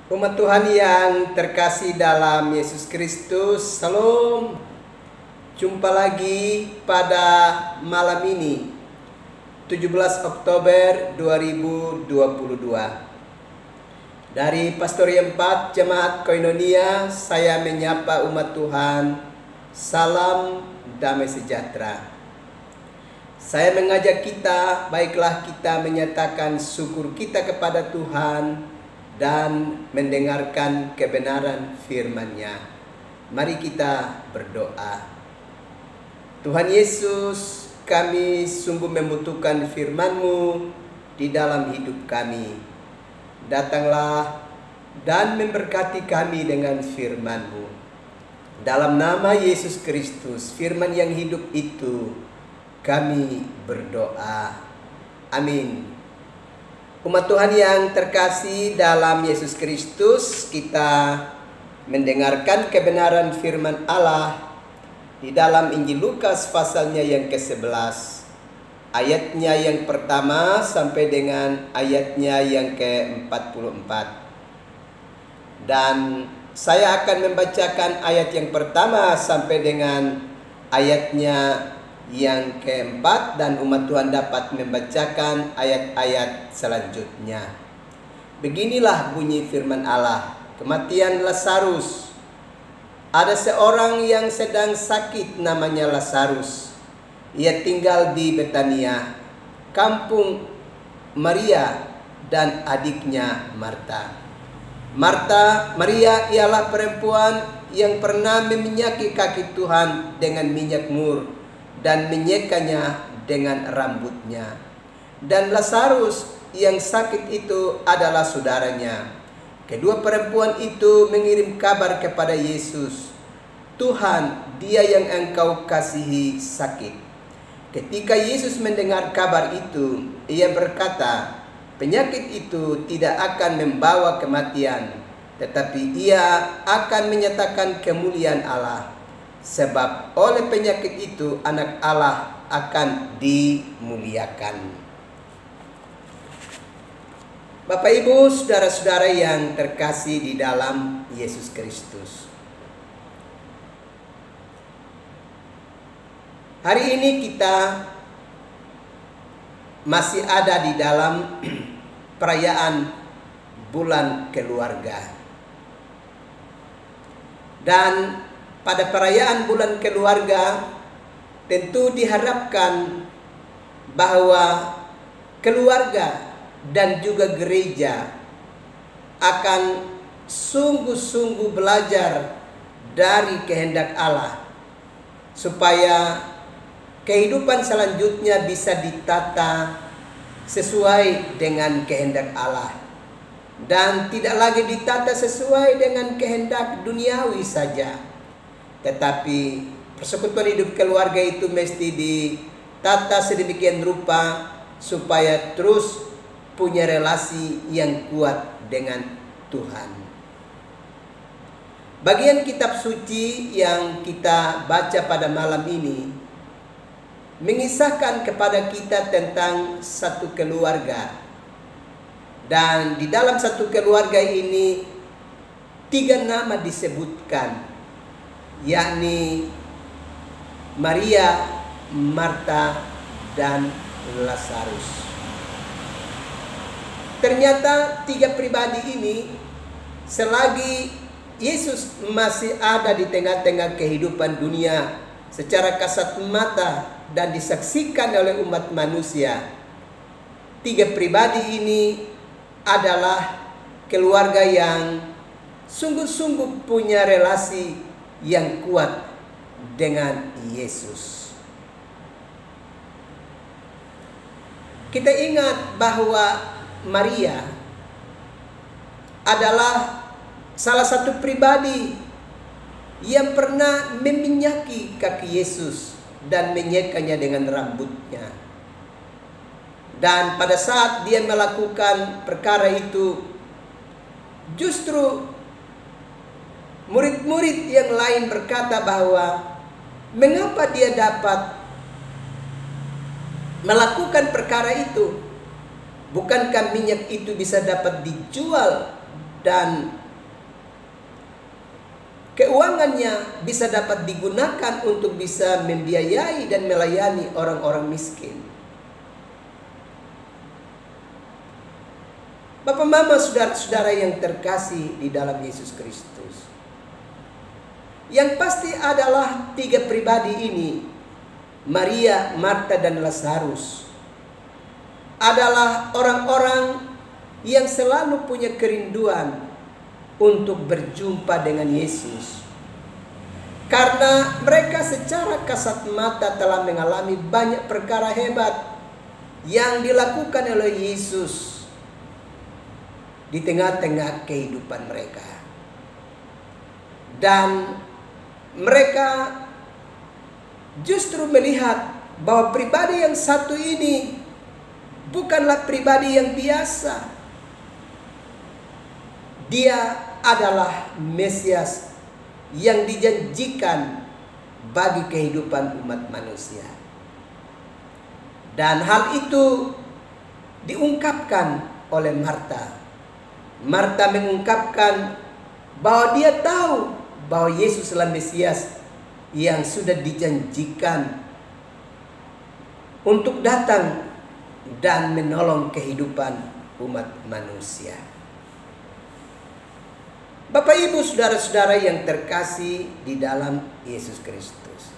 Umat Tuhan yang terkasih dalam Yesus Kristus, Salam. Jumpa lagi pada malam ini, 17 Oktober 2022. Dari Pastori 4 Jemaat Koinonia, saya menyapa umat Tuhan. Salam damai sejahtera. Saya mengajak kita, baiklah kita menyatakan syukur kita kepada Tuhan dan mendengarkan kebenaran firman-Nya. Mari kita berdoa. Tuhan Yesus, kami sungguh membutuhkan firman-Mu di dalam hidup kami. Datanglah dan memberkati kami dengan firman-Mu. Dalam nama Yesus Kristus, firman yang hidup itu, kami berdoa. Amin. Umat Tuhan yang terkasih dalam Yesus Kristus, kita mendengarkan kebenaran firman Allah di dalam Injil Lukas pasalnya yang ke-11, ayatnya yang pertama sampai dengan ayatnya yang ke-44. Dan saya akan membacakan ayat yang pertama sampai dengan ayatnya yang keempat, dan umat Tuhan dapat membacakan ayat-ayat selanjutnya. Beginilah bunyi firman Allah. Kematian Lazarus. Ada seorang yang sedang sakit namanya Lazarus. Ia tinggal di Betania, kampung Maria dan adiknya Marta. Maria ialah perempuan yang pernah meminyaki kaki Tuhan dengan minyak mur dan menyekanya dengan rambutnya. Dan Lazarus yang sakit itu adalah saudaranya. Kedua perempuan itu mengirim kabar kepada Yesus, "Tuhan, dia yang engkau kasihi sakit." Ketika Yesus mendengar kabar itu, ia berkata, "Penyakit itu tidak akan membawa kematian, tetapi ia akan menyatakan kemuliaan Allah. Sebab oleh penyakit itu anak Allah akan dimuliakan." Bapak Ibu, saudara-saudara yang terkasih di dalam Yesus Kristus. Hari ini kita masih ada di dalam perayaan bulan keluarga. Dan pada perayaan bulan keluarga tentu diharapkan bahwa keluarga dan juga gereja akan sungguh-sungguh belajar dari kehendak Allah, supaya kehidupan selanjutnya bisa ditata sesuai dengan kehendak Allah, dan tidak lagi ditata sesuai dengan kehendak duniawi saja. Tetapi persekutuan hidup keluarga itu mesti ditata sedemikian rupa supaya terus punya relasi yang kuat dengan Tuhan. Bagian kitab suci yang kita baca pada malam ini mengisahkan kepada kita tentang satu keluarga. Dan di dalam satu keluarga ini 3 nama disebutkan, yakni Maria, Marta, dan Lazarus. Ternyata 3 pribadi ini, selagi Yesus masih ada di tengah-tengah kehidupan dunia secara kasat mata dan disaksikan oleh umat manusia, 3 pribadi ini adalah keluarga yang sungguh-sungguh punya relasi yang kuat dengan Yesus. Kita ingat bahwa Maria adalah salah satu pribadi yang pernah meminyaki kaki Yesus dan menyekanya dengan rambutnya. Dan pada saat dia melakukan perkara itu, justru murid-murid yang lain berkata bahwa mengapa dia dapat melakukan perkara itu? Bukankah minyak itu bisa dapat dijual dan keuangannya bisa dapat digunakan untuk bisa membiayai dan melayani orang-orang miskin. Bapak, Mama, saudara-saudara yang terkasih di dalam Yesus Kristus, yang pasti adalah tiga pribadi ini, Maria, Marta, dan Lazarus, adalah orang-orang yang selalu punya kerinduan untuk berjumpa dengan Yesus. Karena mereka secara kasat mata telah mengalami banyak perkara hebat yang dilakukan oleh Yesus di tengah-tengah kehidupan mereka. Dan mereka justru melihat bahwa pribadi yang satu ini bukanlah pribadi yang biasa. Dia adalah Mesias yang dijanjikan bagi kehidupan umat manusia. Dan hal itu diungkapkan oleh Marta. Marta mengungkapkan bahwa dia tahu bahwa Yesus adalah Mesias yang sudah dijanjikan untuk datang dan menolong kehidupan umat manusia. Bapak, Ibu, saudara-saudara yang terkasih di dalam Yesus Kristus.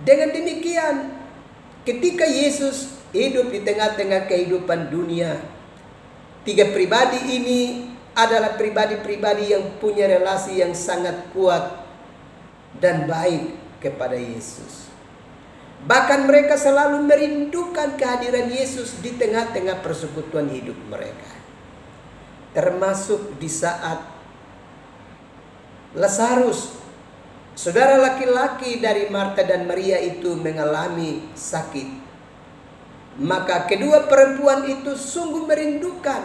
Dengan demikian, ketika Yesus hidup di tengah-tengah kehidupan dunia, tiga pribadi ini adalah pribadi-pribadi yang punya relasi yang sangat kuat dan baik kepada Yesus. Bahkan mereka selalu merindukan kehadiran Yesus di tengah-tengah persekutuan hidup mereka. Termasuk di saat Lazarus, saudara laki-laki dari Marta dan Maria itu mengalami sakit. Maka kedua perempuan itu sungguh merindukan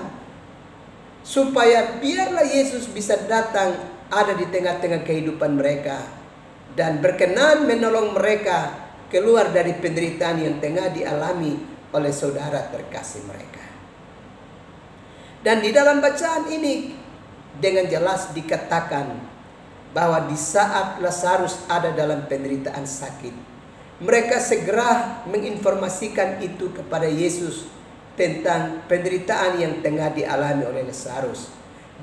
supaya biarlah Yesus bisa datang ada di tengah-tengah kehidupan mereka dan berkenan menolong mereka keluar dari penderitaan yang tengah dialami oleh saudara terkasih mereka. Dan di dalam bacaan ini dengan jelas dikatakan bahwa di saat Lazarus ada dalam penderitaan sakit, mereka segera menginformasikan itu kepada Yesus tentang penderitaan yang tengah dialami oleh Lazarus,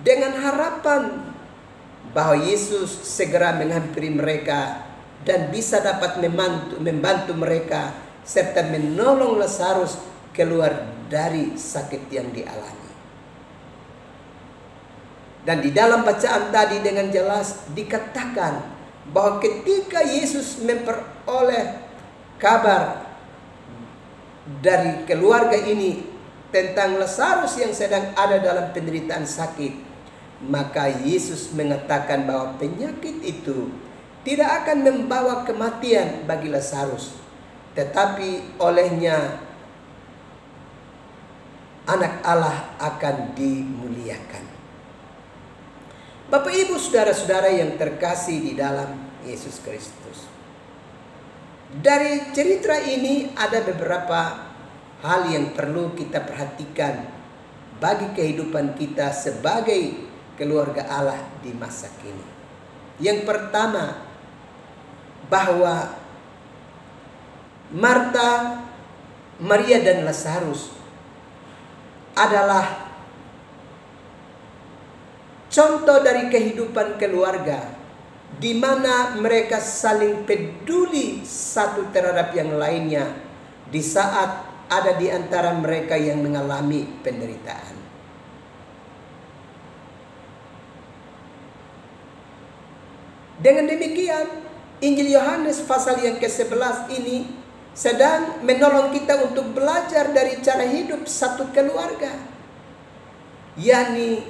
dengan harapan bahwa Yesus segera menghampiri mereka dan bisa dapat membantu mereka serta menolong Lazarus keluar dari sakit yang dialami. Dan di dalam bacaan tadi dengan jelas dikatakan bahwa ketika Yesus memperoleh kabar dari keluarga ini tentang Lazarus yang sedang ada dalam penderitaan sakit, maka Yesus mengatakan bahwa penyakit itu tidak akan membawa kematian bagi Lazarus, tetapi olehnya Anak Allah akan dimuliakan. Bapak, Ibu, saudara-saudara yang terkasih di dalam Yesus Kristus, dari cerita ini ada beberapa hal yang perlu kita perhatikan bagi kehidupan kita sebagai keluarga Allah di masa kini. Yang pertama, bahwa Marta, Maria, dan Lazarus adalah contoh dari kehidupan keluarga di mana mereka saling peduli satu terhadap yang lainnya di saat ada di antara mereka yang mengalami penderitaan. Dengan demikian, Injil Yohanes pasal yang ke-11 ini sedang menolong kita untuk belajar dari cara hidup satu keluarga, yakni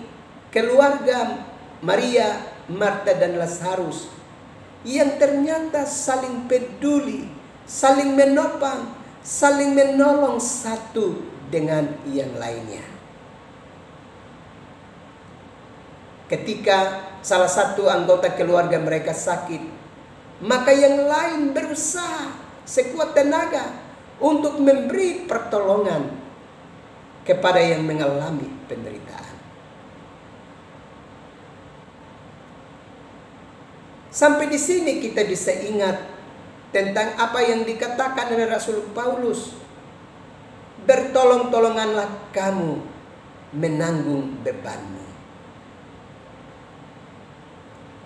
keluarga Maria, Marta, dan Lazarus yang ternyata saling peduli, saling menopang, saling menolong satu dengan yang lainnya. Ketika salah satu anggota keluarga mereka sakit, maka yang lain berusaha sekuat tenaga untuk memberi pertolongan kepada yang mengalami penderitaan. Sampai di sini kita bisa ingat tentang apa yang dikatakan oleh Rasul Paulus. Bertolong-tolonganlah kamu menanggung bebanmu.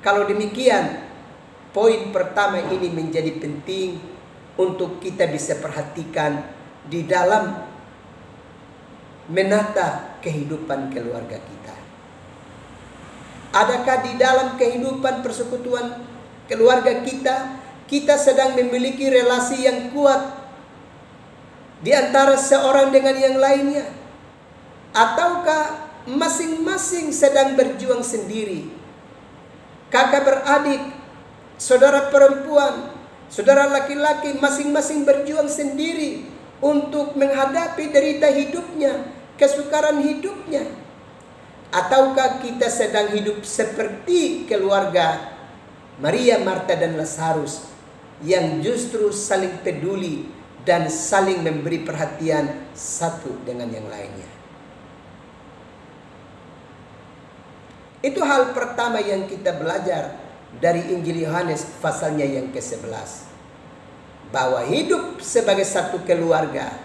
Kalau demikian, poin pertama ini menjadi penting untuk kita bisa perhatikan di dalam menata kehidupan keluarga kita. Adakah di dalam kehidupan persekutuan keluarga kita sedang memiliki relasi yang kuat di antara seorang dengan yang lainnya? Ataukah masing-masing sedang berjuang sendiri? Kakak beradik, saudara perempuan, saudara laki-laki masing-masing berjuang sendiri untuk menghadapi derita hidupnya, kesukaran hidupnya. Ataukah kita sedang hidup seperti keluarga Maria, Marta, dan Lazarus yang justru saling peduli dan saling memberi perhatian satu dengan yang lainnya? Itu hal pertama yang kita belajar dari Injil Yohanes pasalnya yang ke-11. Bahwa hidup sebagai satu keluarga,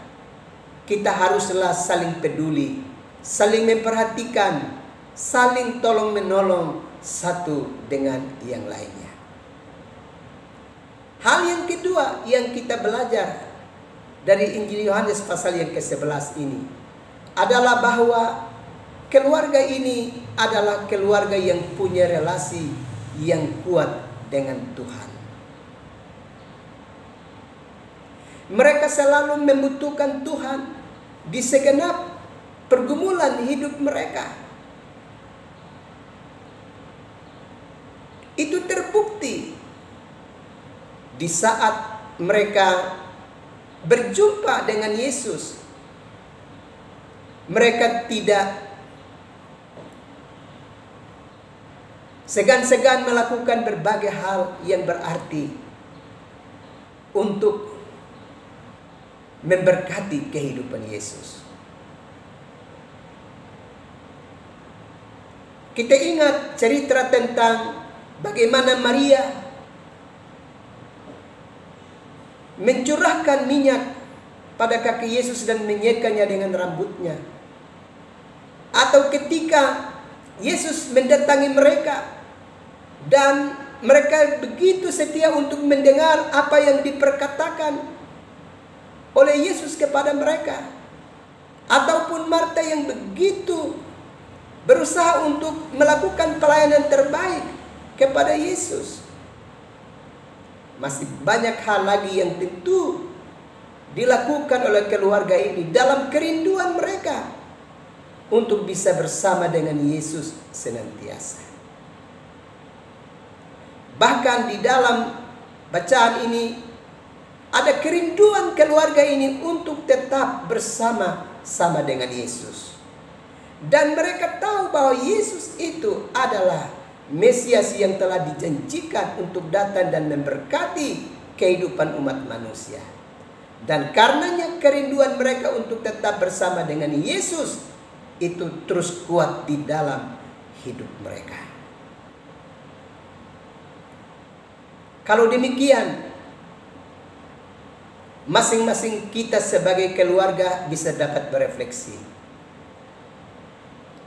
kita haruslah saling peduli, saling memperhatikan, saling tolong-menolong satu dengan yang lainnya. Hal yang kedua yang kita belajar dari Injil Yohanes pasal yang ke-11 ini adalah bahwa keluarga ini adalah keluarga yang punya relasi yang kuat dengan Tuhan. Mereka selalu membutuhkan Tuhan di segenap pergumulan hidup mereka. Itu terbukti di saat mereka berjumpa dengan Yesus. Mereka tidak segan-segan melakukan berbagai hal yang berarti untuk memberkati kehidupan Yesus. Kita ingat cerita tentang bagaimana Maria mencurahkan minyak pada kaki Yesus dan menyiapkannya dengan rambutnya. Atau ketika Yesus mendatangi mereka dan mereka begitu setia untuk mendengar apa yang diperkatakan oleh Yesus kepada mereka. Ataupun Marta yang begitu berusaha untuk melakukan pelayanan terbaik kepada Yesus. Masih banyak hal lagi yang tentu dilakukan oleh keluarga ini dalam kerinduan mereka untuk bisa bersama dengan Yesus senantiasa. Bahkan di dalam bacaan ini ada kerinduan keluarga ini untuk tetap bersama-sama dengan Yesus. Dan mereka tahu bahwa Yesus itu adalah Mesias yang telah dijanjikan untuk datang dan memberkati kehidupan umat manusia. Dan karenanya kerinduan mereka untuk tetap bersama dengan Yesus itu terus kuat di dalam hidup mereka. Kalau demikian, masing-masing kita sebagai keluarga bisa dapat berefleksi.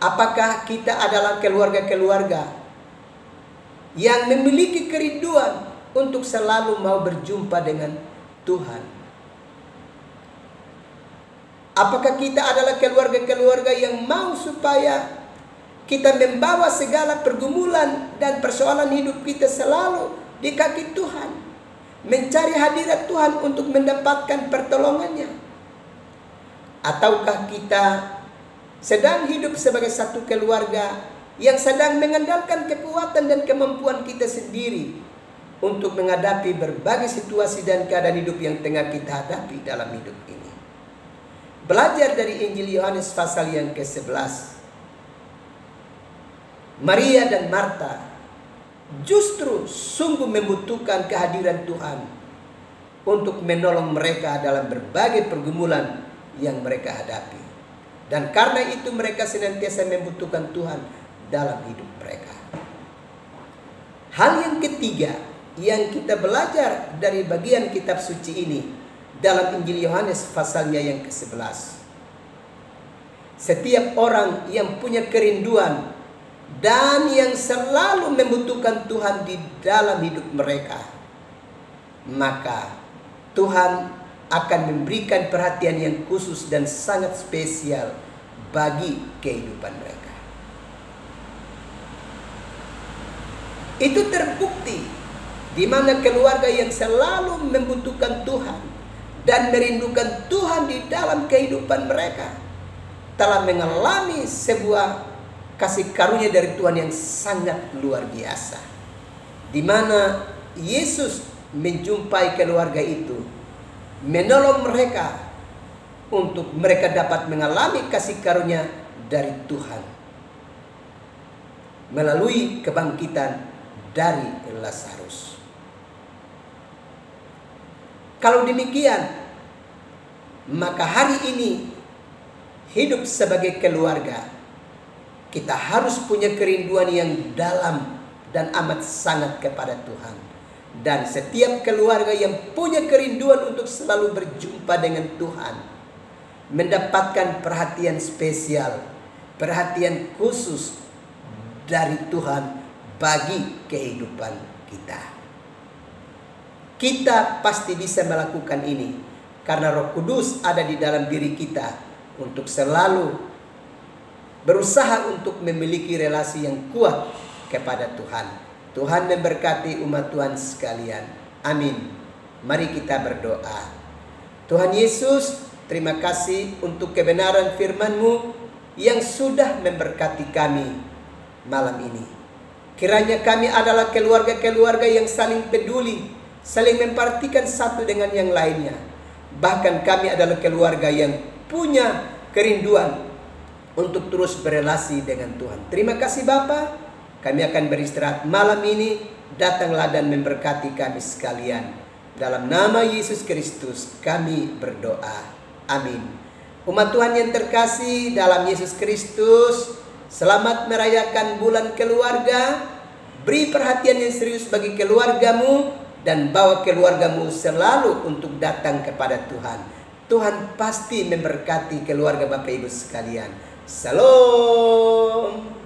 Apakah kita adalah keluarga-keluarga yang memiliki kerinduan untuk selalu mau berjumpa dengan Tuhan? Apakah kita adalah keluarga-keluarga yang mau supaya kita membawa segala pergumulan dan persoalan hidup kita selalu di kaki Tuhan, mencari hadirat Tuhan untuk mendapatkan pertolongannya? Ataukah kita sedang hidup sebagai satu keluarga yang sedang mengandalkan kekuatan dan kemampuan kita sendiri untuk menghadapi berbagai situasi dan keadaan hidup yang tengah kita hadapi dalam hidup ini? Belajar dari Injil Yohanes pasal yang ke-11, Maria dan Marta justru sungguh membutuhkan kehadiran Tuhan untuk menolong mereka dalam berbagai pergumulan yang mereka hadapi. Dan karena itu mereka senantiasa membutuhkan Tuhan dalam hidup mereka. Hal yang ketiga yang kita belajar dari bagian kitab suci ini dalam Injil Yohanes pasalnya yang ke-11. Setiap orang yang punya kerinduan dan yang selalu membutuhkan Tuhan di dalam hidup mereka, maka Tuhan akan memberikan perhatian yang khusus dan sangat spesial bagi kehidupan mereka. Itu terbukti di mana keluarga yang selalu membutuhkan Tuhan dan merindukan Tuhan di dalam kehidupan mereka telah mengalami sebuah kasih karunia dari Tuhan yang sangat luar biasa, di mana Yesus menjumpai keluarga itu, menolong mereka untuk mereka dapat mengalami kasih karunia dari Tuhan melalui kebangkitan dari Lazarus. Kalau demikian, maka hari ini hidup sebagai keluarga, kita harus punya kerinduan yang dalam dan amat sangat kepada Tuhan. Dan setiap keluarga yang punya kerinduan untuk selalu berjumpa dengan Tuhan, mendapatkan perhatian spesial, perhatian khusus dari Tuhan bagi kehidupan kita. Kita pasti bisa melakukan ini karena Roh Kudus ada di dalam diri kita untuk selalu berusaha untuk memiliki relasi yang kuat kepada Tuhan. Tuhan memberkati umat Tuhan sekalian. Amin. Mari kita berdoa. Tuhan Yesus, terima kasih untuk kebenaran firman-Mu yang sudah memberkati kami malam ini. Kiranya kami adalah keluarga-keluarga yang saling peduli, saling memperhatikan satu dengan yang lainnya. Bahkan kami adalah keluarga yang punya kerinduan untuk terus berelasi dengan Tuhan. Terima kasih Bapa. Kami akan beristirahat malam ini. Datanglah dan memberkati kami sekalian. Dalam nama Yesus Kristus kami berdoa. Amin. Umat Tuhan yang terkasih dalam Yesus Kristus, selamat merayakan bulan keluarga. Beri perhatian yang serius bagi keluargamu dan bawa keluargamu selalu untuk datang kepada Tuhan. Tuhan pasti memberkati keluarga Bapak Ibu sekalian. Salam.